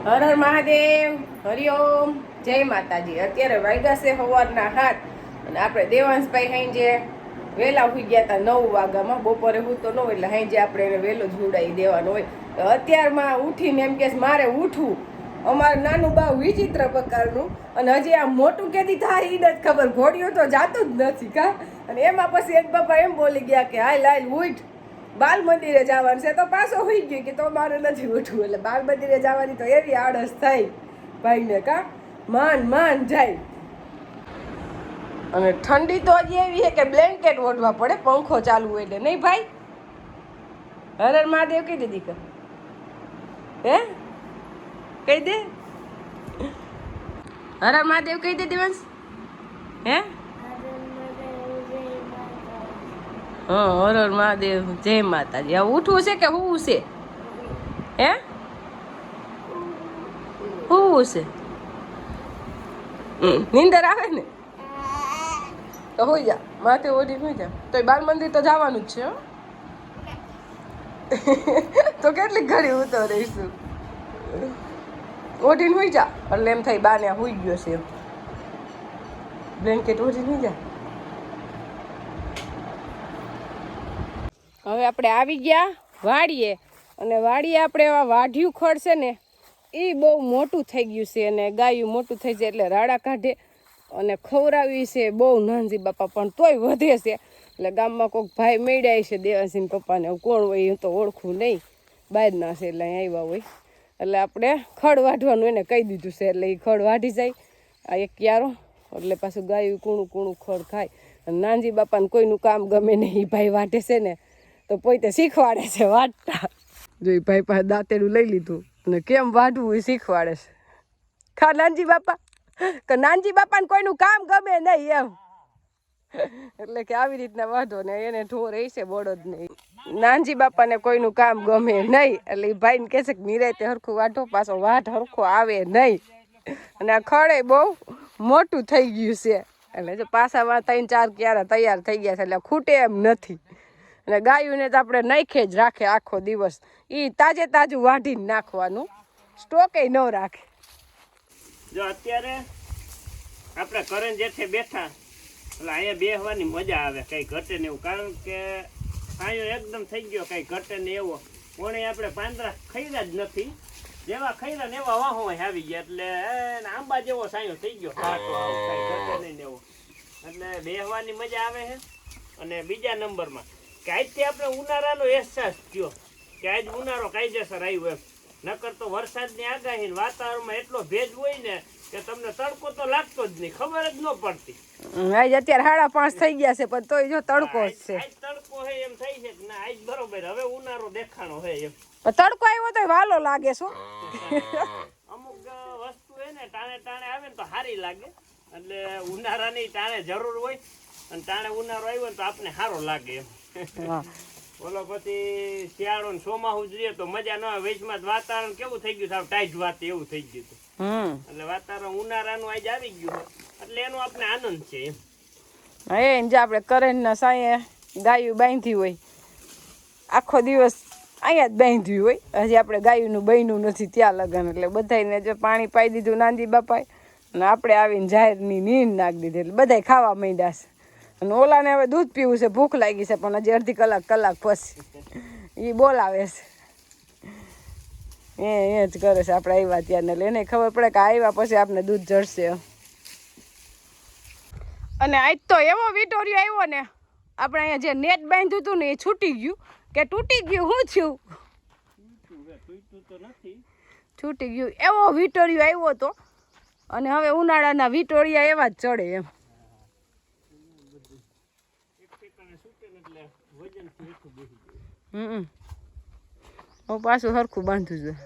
હર હર મહાદેવ, હરિઓમ, જય માતાજી. અત્યારે વાગ્યા છે સવારના 7 અને આપણે દેવાંશભાઈ હાંજે વહેલા ઉઠી ગયા હતા 9 વાગ્યામાં. બપોરે હું તો ન હોય એટલે હાંજે આપણે એને વહેલો જ ઉડાવી દેવાનો હોય. તો અત્યારમાં ઉઠીને એમ કે મારે ઉઠવું. અમારું નાનું બાવ વિચિત્ર પ્રકારનું અને હજી આ મોટું કેદી થાય એ નથી ખબર. ઘોડિયું તો જાતું જ નથી કા. અને એમાં પછી એક બાપા એમ બોલી ગયા કે હાલ હાલ ઉઠ, બાલ મંદિરે જવાનું છે. તો પાછો હોઈ ગયો કે તો મારે નથી ઉઠવું. એટલે બાલ મંદિરે જવાની તો એવી આળસ થાય ભાઈને કા, માન જાય. અને ઠંડી તો હજી એવી છે કે બ્લેન્કેટ ઓઢવા પડે, પંખો ચાલુ હોય એટલે નહીં ભાઈ. હર હર મહાદેવ કહી દે દીકર, હે કહી દે હર હર મહાદેવ કહી દે દિવસ, હે હા હર હર મહાદેવ, જય માતાજી. હવે ઉઠવું છે કે હું છે, હે હું છે? નીંદર આવે ને તો હોઈ જા, માથે ઓઢી હોઈ જા. તો બાલ મંદિર તો જવાનું જ છે હો. તો કેટલી ઘડી ઉતો રહીશું, ઓઢીને હોઈ જા એટલે એમ થાય બાને હોઈ ગયો છે એમ. બ્લેન્કેટ ઓઢી નહીં જા. હવે આપણે આવી ગયા વાડીએ અને વાડીએ આપણે એવા વાઢિયું ખડ છે ને એ બહુ મોટું થઈ ગયું છે અને ગાયું મોટું થઈ જાય એટલે રાડા કાઢે અને ખવડાવી છે બહુ નાનજી બાપા, પણ તોય વધે છે. એટલે ગામમાં કોઈક ભાઈ મેળ્યા છે દેવાસિંહ પપ્પાને, કોણ હોય હું તો ઓળખું નહીં, બહારના છે એટલે અહીં આવ્યા હોય. એટલે આપણે ખડ વાઢવાનું એને કહી દીધું છે એટલે એ ખડ વાઢી જાય. આ એક ક્યારો એટલે પાછું ગાયું કૂણું ખડ ખાય. અને નાનજી બાપાને કોઈનું કામ ગમે નહીં, એ ભાઈ વાઢે છે ને તો પોતે શીખવાડે છે વાટતા. જો એ ભાઈ પાસે દાંતેડું લઈ લીધું અને કેમ વાઢવું એ શીખવાડે છે. ખા નાનજી બાપા, કે નાનજી બાપાને કોઈનું કામ ગમે નહીં એમ. એટલે કે આવી રીતના વાઢો ને એને ઢોર એ છે બળદ નહીં. નાનજી બાપાને કોઈનું કામ ગમે નહીં એટલે એ ભાઈને કહે છે કે નિરાયતે હરખું વાઢો, પાછો વાઢ હરખો આવે નહીં. અને આ ખડે બહુ મોટું થઈ ગયું છે એટલે જો પાછામાં 3-4 ક્યારા તૈયાર થઈ ગયા છે એટલે ખૂટે એમ નથી. અને ગાયોને તો આપણે નાખે જ રાખે આખો દિવસ, એ તાજું વાઢીને નાખવાનું, સ્ટોકે ન રાખે. જો અત્યારે આપણે કરણ જેઠે બેઠા એટલે અહીંયા બેસવાની મજા આવે, કઈ ઘટે ને એવું. કારણ કે સાયો એકદમ થઈ ગયો, કઈ ઘટે ને એવો. કોણે આપણે પાંદરા ખૈરા જ નથી, જેવા ખૈરા ને એવા વાહો આવી ગયા. એટલે આંબા જેવો સાયો થઈ ગયો, ખાટો આવો, કઈ ઘટે નહીં એવો. એટલે બેસવાની મજા આવે છે. અને બીજા નંબરમાં કે આજથી આપણે ઉનાળાનો અહેસાસ થયો કે આજ ઉનાળો કાયદેસર આવ્યો એમ. નકર તો વરસાદની આગાહી વાતાવરણમાં એટલો ભેજ હોય ને કે તમને તડકો તો લાગતો જ નહીં, ખબર જ ન પડતી. આજ અત્યારે 5:30 થઈ ગયા છે પણ તોય જો તડકો જ છે. આજ તડકો હે એમ થઈ છે કે ના આજ બરોબર હવે ઉનાળો દેખાણો હે એમ. પણ તડકો આવ્યો તો વાલો લાગે છો. અમુક વસ્તુ હે ને ટાણે આવે ને તો સારી લાગે. એટલે ઉનાળાની ટાણે જરૂર હોય અને ટાણે ઉનાળો આવ્યો ને તો આપણે સારો લાગે એમ. બોલો પછી શિયાળો ને ચોમાસું જોઈએ તો મજા ન આવે. વચમાં વાતાવરણ કેવું થઈ ગયું, ટાઈટ વાત એવું થઈ ગયું હતું. એટલે વાતાવરણ ઉનાળાનું આજે આવી ગયું એટલે એનો આપણે આનંદ છે એમ. એ જે આપણે કરેણના સાંયે ગાયું બાંધી હોય આખો દિવસ અહીંયા જ બાંધ્યું હોય, હજી આપણે ગાયુંનું બન્યું નથી ત્યાં લગન. એટલે બધાને જો પાણી પાઈ દીધું નાનજી બાપાએ અને આપણે આવીને જાહેરની નીંદ નાખી દીધી એટલે બધાય ખાવા માંડ્યા છે. અને ઓલાને હવે દૂધ પીવું છે, ભૂખ લાગી છે પણ હજી અડધી કલાક પછી એ બોલાવે છે. એ જ કરે છે આપણે આવ્યા ત્યાં, એટલે એને ખબર પડે કે આવ્યા પછી આપણે દૂધ જડશે. અને આજ તો એવો વિટોરિયો આવ્યો ને, આપણે અહીંયા જે નેટ બાંધ્યું હતું ને એ છૂટી ગયું કે તૂટી ગયું, શું થયું? છૂટી ગયું. એવો વિટોરિયો આવ્યો હતો અને હવે ઉનાળાના વિટોરિયા એવા જ ચડે એમ. હું પાછું સરખું બાંધું છું.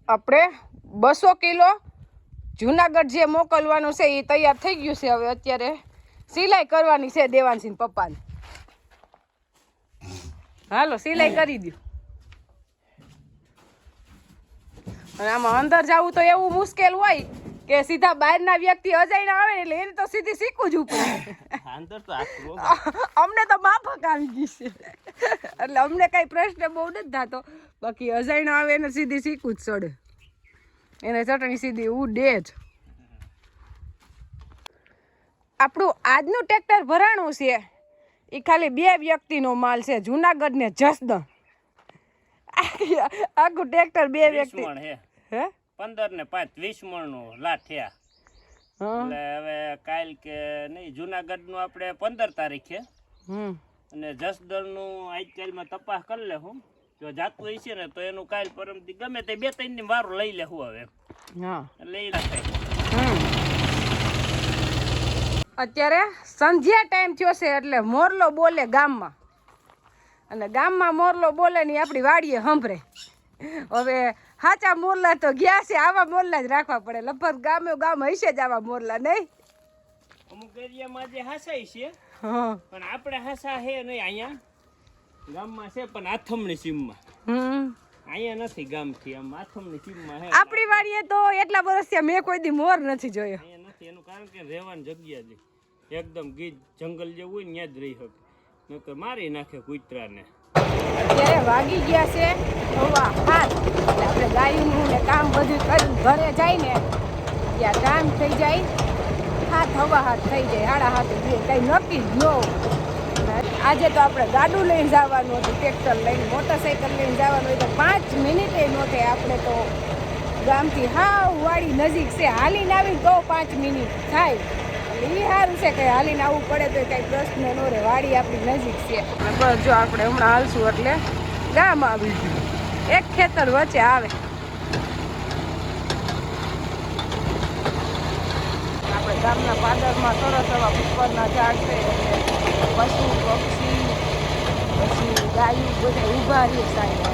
આપણે 200 કિલો જુનાગઢ જે મોકલવાનું છે એ તૈયાર થઈ ગયું છે. હવે અત્યારે સિલાઈ કરવાની છે દેવાનસિંહ પપ્પાને. હાલો સિલાઈ કરી દો. અને આમાં અંદર જવું તો એવું મુશ્કેલ હોય કે સીધા બહારના વ્યક્તિ અજાઈને આવે એટલે એને તો સીધી શીખવું જ ઉપર. અમને તો માફક આવી ગઈ છે એટલે અમને કઈ પ્રશ્ન બહુ નથી થતો, બાકી અજાણ્યો આવે એને સીધી શીખવું જ ચડે, એને ચટણી સીધી ઉડે જ. આપણું આજનું ટ્રેક્ટર ભરાણું છે એ ખાલી 2 વ્યક્તિનો માલ છે, જુનાગઢ ને જસદણ. આખું ટ્રેક્ટર 2 વ્યક્તિ. હે 15 ને 5 20 મણનો લાટ થયા. એટલે હવે કાલ કે નહીં જુનાગઢ નું આપણે 15 તારીખે અને જસદણનું આજકાલમાં તપાસ કરી લે હું, જો જાતું હોય છે ને તો એનું કાલ પરમથી ગમે તે 2-3 ની વારો લઈ લે હું હવે. હા લઈ નાખે. અત્યારે સંધ્યા ટાઈમ થયો છે એટલે મોરલો બોલે ગામમાં, અને ગામમાં મોરલો બોલે ને આપણી વાડીએ સાંભળે. હવે સાચા મોરલા તો ગયા છે, આવા મોરલા જ રાખવા પડે. લગભગ ગામે ગામ હશે જ આવા મોરલા, નહીં? અમુક એરિયામાં જે હાસાય છે હા પણ આપણે હાસા હે નહીં, અહીંયા ગામમાં છે પણ આથમની સીમમાં. અહીંયા નથી ગામથી, આમ આથમની સીમમાં હે. આપણી વાડીએ તો એટલા વર્ષથી મેં કોઈ દી મોર નથી જોયો. અહીંયા નથી, એનું કારણ કે રહેવાની જગ્યા જ એકદમ ગીચ જંગલ જેવું હોય ને ત્યાં જ રહી શકે, નકર મારી નાખે કૂતરાને. અત્યારે વાગી ગયા છે 7:30. એટલે આપણે ગાયનું ને કામ બધું કરી ઘરે જાય ને ત્યાં કામ થઈ જાય 7:15 થઈ જાય, 7:30 કંઈ નક્કી જ ન હોય. આજે તો આપણે ગાડું લઈને જવાનું હતું, ટ્રેક્ટર લઈને, મોટરસાઇકલ લઈને જવાનું હોય તો 5 મિનિટે ન થાય. આપણે તો ગામથી હાવ વાડી નજીક છે, હાલીને આવી તો 5 મિનિટ થાય. એ સારું છે કે હાલીને આવવું પડે તો કંઈ પ્રશ્ન ન રહે, વાડી આપણી નજીક છે. બસ જો આપણે હમણાં હાલશું એટલે ગામ આવી ગયું, એક ખેતર વચ્ચે આવે. આપણે ગામના પાદરમાં સરસ એવા પીપળના ઝાડ છે એટલે પશુ પક્ષી પછી ગાયું બધા ઊભા રહે સાહેબ.